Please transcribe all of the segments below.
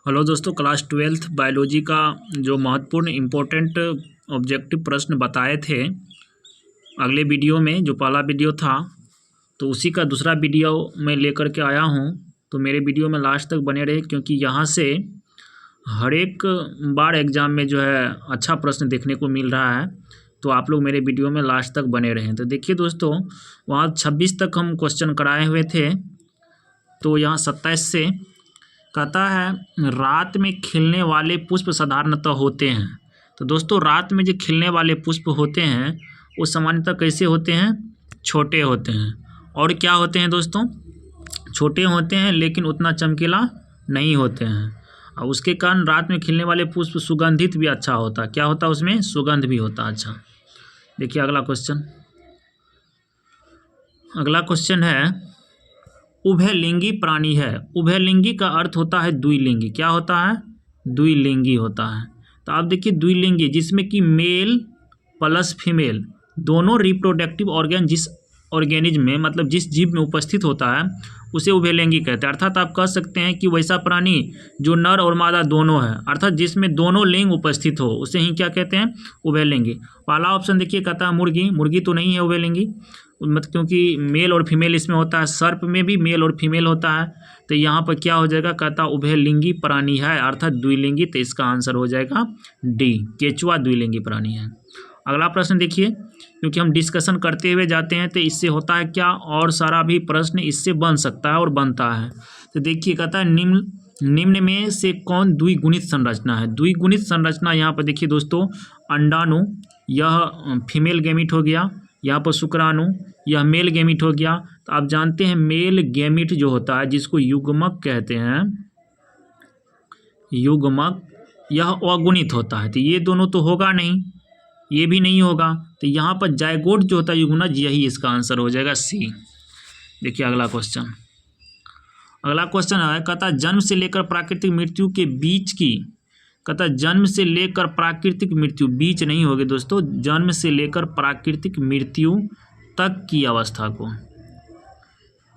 Hello दोस्तों, class 12th biology का जो महत्वपूर्ण इम्पोर्टेंट ऑब्जेक्टिव प्रश्न बताए थे अगले वीडियो में, जो पहला वीडियो था तो उसी का दूसरा वीडियो मैं लेकर के आया हूं। तो मेरे वीडियो में लास्ट तक बने रहे, क्योंकि यहाँ से हर एक बार एग्ज़ाम में जो है अच्छा प्रश्न देखने को मिल रहा है। तो आप लोग मेरे वीडियो में लास्ट तक बने रहें। तो देखिए दोस्तों, वहाँ 26 तक हम क्वेश्चन कराए हुए थे, तो यहाँ 27 से कहता है रात में खिलने वाले पुष्प साधारणतः होते हैं। तो दोस्तों, रात में जो खिलने वाले पुष्प होते हैं वो सामान्यतः कैसे होते हैं? छोटे होते हैं। और क्या होते हैं दोस्तों? छोटे होते हैं, लेकिन उतना चमकीला नहीं होते हैं। और उसके कारण रात में खिलने वाले पुष्प सुगंधित भी अच्छा होता है। क्या होता है उसमें? सुगंध भी होता है। अच्छा, देखिए अगला क्वेश्चन। अगला क्वेश्चन है, उभयलिंगी प्राणी है। उभयलिंगी का अर्थ होता है द्विलिंगी। क्या होता है? द्विलिंगी होता है। तो आप देखिए, द्विलिंगी जिसमें कि मेल प्लस फीमेल दोनों रिप्रोडक्टिव ऑर्गन जिस ऑर्गेनिज्म में, मतलब जिस जीव में उपस्थित होता है, उसे उभयलिंगी कहते हैं। अर्थात आप कह सकते हैं कि वैसा प्राणी जो नर और मादा दोनों है, अर्थात जिसमें दोनों लिंग उपस्थित हो, उसे ही क्या कहते हैं? उभयलिंगी। पहला ऑप्शन देखिए, कहता है मुर्गी। मुर्गी तो नहीं है उभयलिंगी, मतलब क्योंकि मेल और फीमेल इसमें होता है। सर्प में भी मेल और फीमेल होता है। तो यहाँ पर क्या हो जाएगा? कहता उभयलिंगी प्राणी है, अर्थात द्विलिंगी। तो इसका आंसर हो जाएगा डी, केचुआ द्विलिंगी प्राणी है। अगला प्रश्न देखिए, क्योंकि हम डिस्कशन करते हुए जाते हैं तो इससे होता है क्या, और सारा भी प्रश्न इससे बन सकता है और बनता है। तो देखिए, कहता है निम्न में से कौन द्विगुणित संरचना है? द्विगुणित संरचना यहाँ पर देखिए दोस्तों, अंडाणु, यह फीमेल गैमीट हो गया, यहाँ पर शुक्राणु, यह मेल गैमीट हो गया। तो आप जानते हैं मेल गैमीट जो होता है, जिसको युग्मक कहते हैं, युग्मक, यह अगुणित होता है। तो ये दोनों तो होगा नहीं, ये भी नहीं होगा। तो यहाँ पर जायगोट जो होता है युग्मनज, यही इसका आंसर हो जाएगा सी। देखिए अगला क्वेश्चन। अगला क्वेश्चन है, कहता जन्म से लेकर प्राकृतिक मृत्यु के बीच की, कहता जन्म से लेकर प्राकृतिक मृत्यु, बीच नहीं होगी दोस्तों, जन्म से लेकर प्राकृतिक मृत्यु तक की अवस्था को,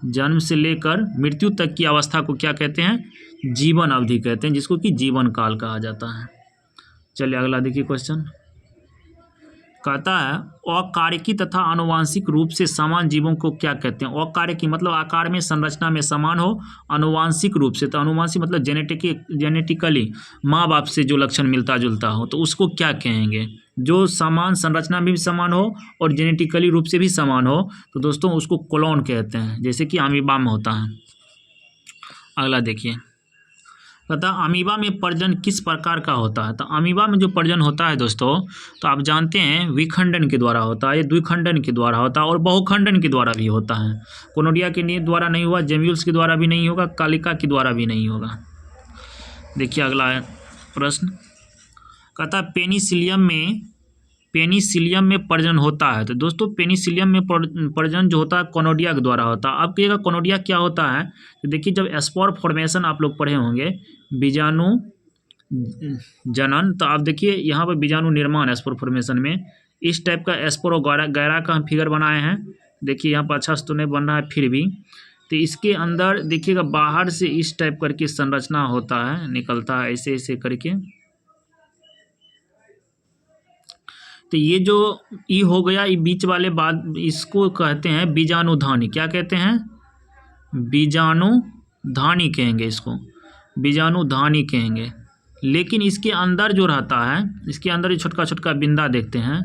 जन्म से लेकर मृत्यु तक की अवस्था को क्या कहते हैं? जीवन अवधि कहते हैं, जिसको कि जीवन काल कहा जाता है। चलिए अगला देखिए क्वेश्चन। कहता है अकार्यकी तथा आनुवांशिक रूप से समान जीवों को क्या कहते हैं? अकार्यकी मतलब आकार में, संरचना में समान हो। आनुवांशिक रूप से, तो आनुवांशिक मतलब जेनेटिकली माँ बाप से जो लक्षण मिलता जुलता हो, तो उसको क्या कहेंगे? जो समान संरचना में भी समान हो और जेनेटिकली रूप से भी समान हो, तो दोस्तों उसको क्लोन कहते हैं, जैसे कि अमीबा में होता है। अगला देखिए, कहता अमीबा में प्रजनन किस प्रकार का होता है? तो अमीबा में जो प्रजनन होता है दोस्तों, तो आप जानते हैं विखंडन के द्वारा होता है, द्विखंडन के द्वारा होता है और बहुखंडन के द्वारा भी होता है। कोनोडिया के द्वारा नहीं हुआ, जेम्यूल्स के द्वारा भी नहीं होगा, कालिका के द्वारा भी नहीं होगा। देखिए अगला प्रश्न। कहता पेनिसिलियम में प्रजनन होता है। तो दोस्तों पेनिसिलियम में प्रजनन जो होता है कोनोडिया के द्वारा होता है। अब कहिएगा कोनोडिया क्या होता है? तो देखिए, जब स्पोर फॉर्मेशन आप लोग पढ़े होंगे, बीजाणु जनन, तो आप देखिए यहाँ पर बीजाणु निर्माण स्पोर फॉर्मेशन में इस टाइप का स्पोर और गैरा का हम फिगर बनाए हैं। देखिए यहाँ पर अच्छा से तो नहीं बन रहा है, फिर भी तो इसके अंदर देखिएगा बाहर से इस टाइप करके संरचना होता है, निकलता है ऐसे ऐसे करके। तो ये जो ई हो गया, ये बीच वाले बाद, इसको कहते हैं बीजाणुधानी। क्या कहते हैं? बीजाणुधानी कहेंगे इसको, बीजाणुधानी कहेंगे। लेकिन इसके अंदर जो रहता है, इसके अंदर ये छोटका छोटका बिंदा देखते हैं,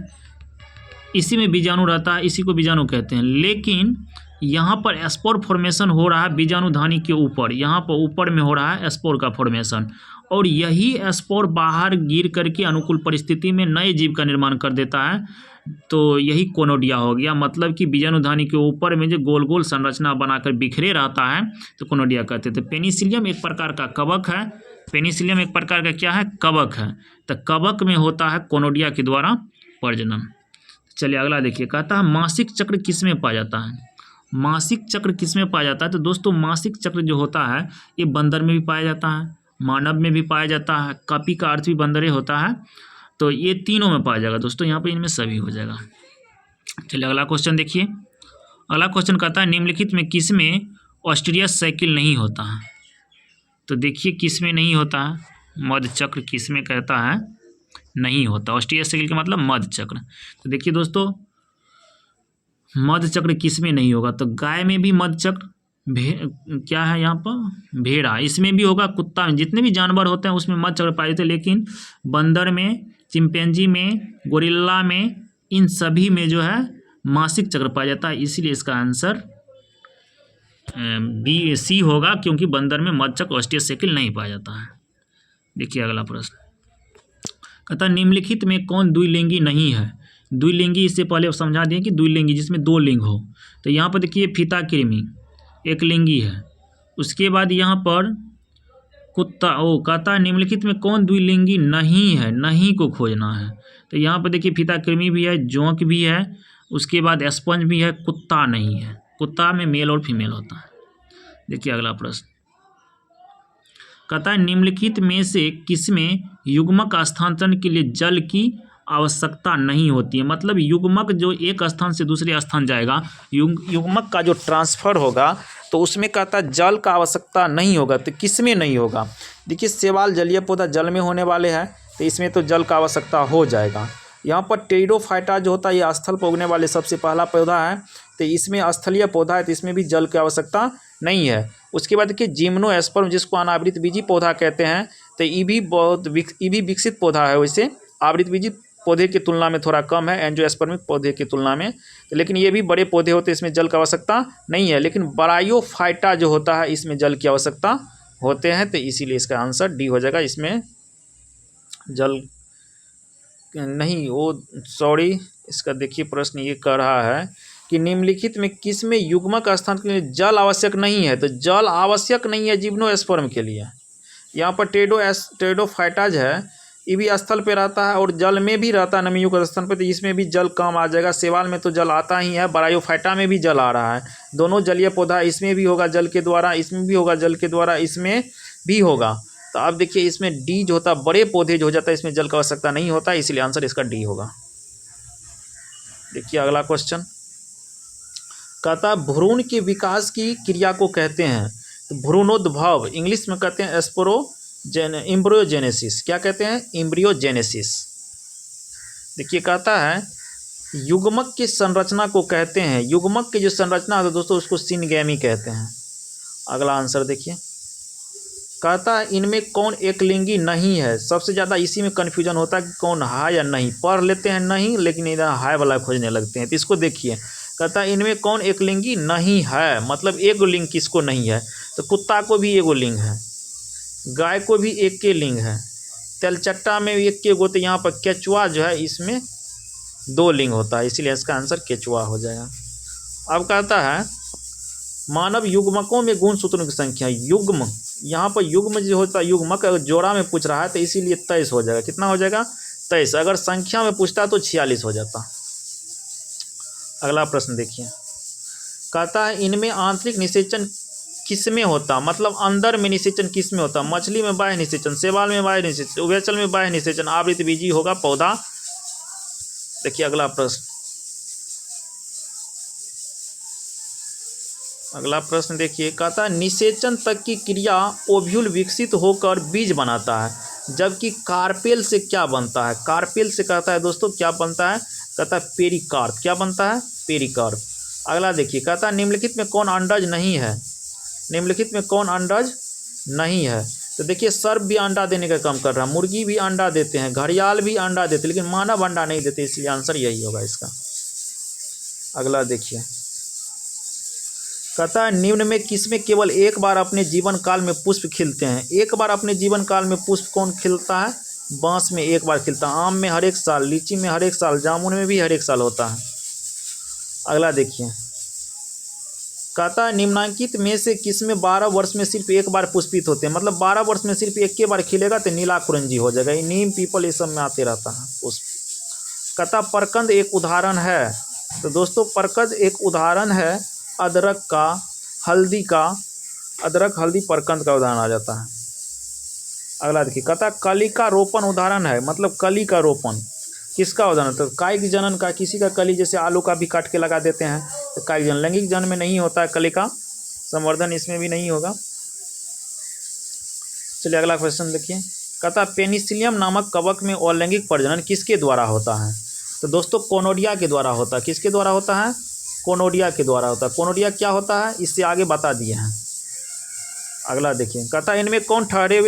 इसी में बीजाणु रहता है, इसी को बीजाणु कहते हैं। लेकिन यहाँ पर स्पोर फॉर्मेशन हो रहा है बीजाणुधानी के ऊपर, यहाँ पर ऊपर में हो रहा है स्पोर का फॉर्मेशन, और यही स्पोर बाहर गिर करके अनुकूल परिस्थिति में नए जीव का निर्माण कर देता है। तो यही कोनोडिया हो गया, मतलब कि बीजाणुधानी के ऊपर में जो गोल गोल संरचना बनाकर बिखरे रहता है, तो कोनोडिया कहते थे। पेनिसिलियम एक प्रकार का कवक है। पेनिसिलियम एक प्रकार का क्या है? कवक है। तो कवक में होता है कोनोडिया के द्वारा प्रजनन। चलिए अगला देखिए, कहता है मासिक चक्र किस में पाया जाता है? मासिक चक्र किस में पाया जाता है? तो दोस्तों मासिक चक्र जो होता है, ये बंदर में भी पाया जाता है, मानव में भी पाया जाता है, कपी का अर्थ भी बंदरे होता है। तो ये तीनों में पाया जाएगा दोस्तों, यहाँ पे इनमें सभी हो जाएगा। चलिए अगला क्वेश्चन देखिए। अगला क्वेश्चन कहता है निम्नलिखित में किस में ऑस्ट्रियस साइकिल नहीं होता है? तो देखिए किस में नहीं होता है, मध्य चक्र किस में कहता है नहीं होता। ऑस्टियोसाइकिल का मतलब मध्य चक्र। तो देखिए दोस्तों मध्य चक्र किस में नहीं होगा, तो गाय में भी मध्य चक्र, क्या है यहाँ पर भेड़ा, इसमें भी होगा, कुत्ता में, जितने भी जानवर होते हैं उसमें मध्य चक्र पाए जाते हैं, लेकिन बंदर में, चिंपैंजी में, गोरिल्ला में, इन सभी में जो है मासिक चक्र पाया जाता है। इसीलिए इसका आंसर बी सी होगा, क्योंकि बंदर में मध्य चक्र ऑस्टियोसाइकिल नहीं पाया जाता है। देखिए अगला प्रश्न कहता है निम्नलिखित में कौन द्विलिंगी नहीं है। द्विलिंगी इससे पहले समझा दिए कि द्विलिंगी जिसमें दो लिंग हो। तो यहाँ पर देखिए फीता कृमि एक लिंगी है। उसके बाद यहाँ पर कुत्ता, कहता है निम्नलिखित में कौन द्विलिंगी नहीं है, नहीं को खोजना है। तो यहाँ पर देखिए फीता कृमि भी है, जोंक भी है, उसके बाद स्पंज भी है, कुत्ता नहीं है। कुत्ता में मेल और फीमेल होता है। देखिए अगला प्रश्न कहता है निम्नलिखित में से किसमें युग्मक स्थानांतरण के लिए जल की आवश्यकता नहीं होती है। मतलब युग्मक जो एक स्थान से दूसरे स्थान जाएगा, युग्मक का जो ट्रांसफ़र होगा तो उसमें कहता है जल का आवश्यकता नहीं होगा। तो किस में नहीं होगा, देखिए शैवाल जलीय पौधा जल में होने वाले हैं, तो इसमें तो जल का आवश्यकता हो जाएगा। यहाँ पर टेरिडोफाइटा जो होता है ये स्थल पर उगने वाले सबसे पहला पौधा है, तो इसमें स्थलीय पौधा है, तो इसमें भी जल की आवश्यकता नहीं है। उसके बाद देखिए जिम्नोस्पर्म जिसको अनावृत बीजी पौधा कहते हैं, तो ये भी विकसित पौधा है। वैसे आवृत बीजी पौधे की तुलना में थोड़ा कम है एंजियोस्पर्मिक पौधे की तुलना में, तो लेकिन ये भी बड़े पौधे होते हैं, इसमें जल की आवश्यकता नहीं है। लेकिन ब्रायोफाइटा जो होता है इसमें जल की आवश्यकता होते हैं, तो इसीलिए इसका आंसर डी हो जाएगा। इसमें जल नहीं, वो सॉरी, इसका देखिए प्रश्न ये कह रहा है कि निम्नलिखित में किस में युग्मक स्थान के लिए जल आवश्यक नहीं है। तो जल आवश्यक नहीं है जिम्नोस्पर्म के लिए। यहाँ पर टेरिडोफाइटाज है, ये भी स्थल पे रहता है और जल में भी रहता है नमीयुक्त स्थान पे, तो इसमें भी जल कम आ जाएगा। शैवाल में तो जल आता ही है, ब्रायोफाइटा में भी जल आ रहा है, दोनों जलीय पौधा, इसमें भी होगा जल के द्वारा, इसमें भी होगा जल के द्वारा, इसमें भी होगा। तो आप देखिए इसमें डी जो होता है बड़े पौधे जो हो जाता है इसमें जल की आवश्यकता नहीं होता, इसलिए आंसर इसका डी होगा। देखिए अगला क्वेश्चन कहता है भ्रूण के विकास की क्रिया को कहते हैं। तो भ्रूणोद्भव इंग्लिश में कहते हैं एम्ब्रियोजेनेसिस। क्या कहते हैं, एम्ब्रियोजेनेसिस। देखिए कहता है युग्मक की संरचना को कहते हैं, युग्मक की जो संरचना है दोस्तों उसको सिनगैमी कहते हैं। अगला आंसर देखिए कहता है इनमें कौन एक लिंगी नहीं है। सबसे ज़्यादा इसी में कन्फ्यूजन होता है कि कौन है या नहीं, पढ़ लेते हैं नहीं, लेकिन इधर हाय वाला खोजने लगते हैं। तो इसको देखिए कहता है इनमें कौन एक लिंगी नहीं है, मतलब एक लिंग किसको नहीं है। तो कुत्ता को भी एगो लिंग है, गाय को भी एक के लिंग है, तेलचट्टा में भी एक के गो, तो यहाँ पर केचुआ जो है इसमें दो लिंग होता है, इसीलिए इसका आंसर केचुआ हो जाएगा। अब कहता है मानव युग्मकों में गुणसूत्रों की संख्या, युग्म, यहाँ पर युग्म जो होता है युग्मक अगर जोड़ा में पूछ रहा है तो इसीलिए 23 हो जाएगा। कितना हो जाएगा, 23। अगर संख्या में पूछता तो 46 हो जाता। अगला प्रश्न देखिए कहता है इनमें आंतरिक निषेचन किस में होता, मतलब अंदर में निषेचन किस में होता। मछली में बाह्य निषेचन, शैवाल में बाह्य निषेचन, उभयचर में बाह्य निषेचन, आवृत बीजी होगा पौधा। देखिए अगला प्रश्न, अगला प्रश्न देखिए कहता है निषेचन तक की क्रिया ओव्यूल विकसित होकर बीज बनाता है, जबकि कार्पेल से क्या बनता है। कार्पेल से कहता है दोस्तों क्या बनता है, कहता है पेरिकार्प। क्या बनता है, पेरिकार्प। अगला देखिए कहता है निम्नलिखित में कौन अंडज नहीं है, निम्नलिखित में कौन अंडज नहीं है। तो देखिए सर्प भी अंडा देने का काम कर रहा है, मुर्गी भी अंडा देते हैं, घड़ियाल भी अंडा देते हैं, लेकिन मानव अंडा नहीं देते, इसलिए आंसर यही होगा इसका। अगला देखिए कहता है निम्न में किसमें केवल एक बार अपने जीवन काल में पुष्प खिलते हैं। एक बार अपने जीवन काल में पुष्प कौन खिलता है, बांस में एक बार खिलता है, आम में हर एक साल, लीची में हर एक साल, जामुन में भी हर एक साल होता है। अगला देखिए कहता है निम्नांकित में से किसमें 12 वर्ष में सिर्फ एक बार पुष्पित होते हैं, मतलब 12 वर्ष में सिर्फ एक के बार खिलेगा तो नीला कुरंजी हो जाएगा। ये नीम पीपल ये सब में आते रहता है पुष्प। कहता परकंद एक उदाहरण है। तो दोस्तों परकंद एक उदाहरण है अदरक का, हल्दी का, अदरक हल्दी परकंद का उदाहरण आ जाता है। अगला देखिए कहता कली का रोपण उदाहरण है, मतलब कली का रोपण किसका उदाहरण, तो कायिक जनन का, किसी का कली जैसे आलू का भी काट के लगा देते हैं तो कायिक जनन। लैंगिक जनन में नहीं होता है कली का संवर्धन, इसमें भी नहीं होगा। चलिए अगला क्वेश्चन देखिए, कहता पेनिसिलियम नामक कवक में अलैंगिक प्रजनन किसके द्वारा होता है? तो दोस्तों कोनोडिया के द्वारा होता है। किसके द्वारा होता है? कोनोडिया के द्वारा होता है। कोनोडिया क्या होता है इससे आगे बता दिए हैं। अगला देखिए, कहता है इनमें कौन ठहरे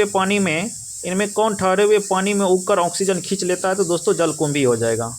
हुए पानी में उगकर ऑक्सीजन खींच लेता है? तो दोस्तों जलकुंभी हो जाएगा।